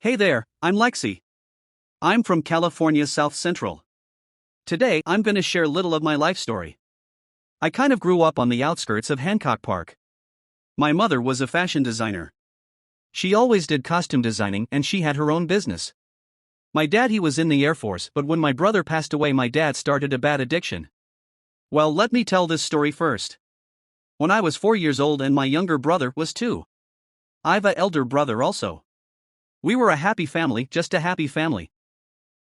Hey there, I'm Lexy. I'm from California South Central. Today, I'm gonna share a little of my life story. I kind of grew up on the outskirts of Hancock Park. My mother was a fashion designer. She always did costume designing and she had her own business. My dad, he was in the Air Force, but when my brother passed away, my dad started a bad addiction. Well, let me tell this story first. When I was 4 years old and my younger brother was 2. I've an elder brother also. We were a happy family, just a happy family.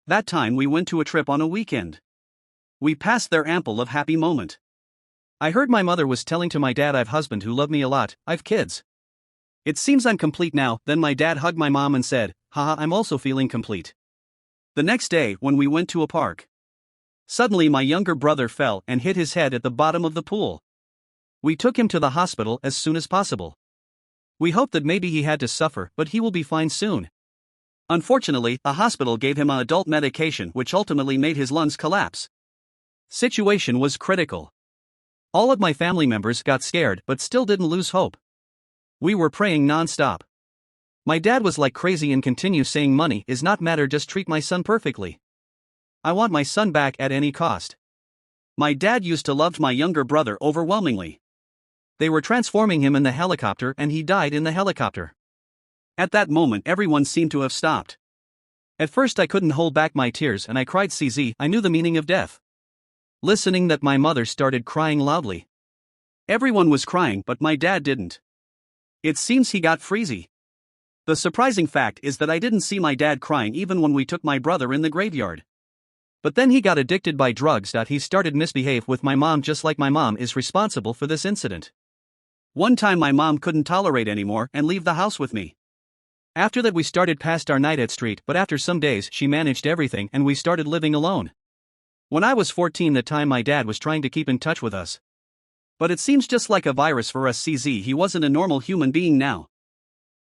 That time we went to a trip on a weekend. We passed there ample of happy moment. I heard my mother was telling to my dad, I've husband who love me a lot, I've kids. It seems I'm complete now. Then my dad hugged my mom and said, haha, I'm also feeling complete. The next day, when we went to a park, suddenly my younger brother fell and hit his head at the bottom of the pool. We took him to the hospital as soon as possible. We hoped that maybe he had to suffer, but he will be fine soon. Unfortunately, a hospital gave him an adult medication which ultimately made his lungs collapse. Situation was critical. All of my family members got scared but still didn't lose hope. We were praying non-stop. My dad was like crazy and continued saying money is not matter, just treat my son perfectly. I want my son back at any cost. My dad used to love my younger brother overwhelmingly. They were transforming him in the helicopter and he died in the helicopter. At that moment everyone seemed to have stopped. At first I couldn't hold back my tears and I cried. I knew the meaning of death. Listening that, my mother started crying loudly. Everyone was crying but my dad didn't. It seems he got freezy. The surprising fact is that I didn't see my dad crying even when we took my brother in the graveyard. But then he got addicted by drugs. He started misbehave with my mom, just like my mom is responsible for this incident. One time my mom couldn't tolerate anymore and leave the house with me. After that we started past our night at street, but after some days she managed everything and we started living alone. When I was 14, the time my dad was trying to keep in touch with us. But it seems just like a virus for us. He wasn't a normal human being now.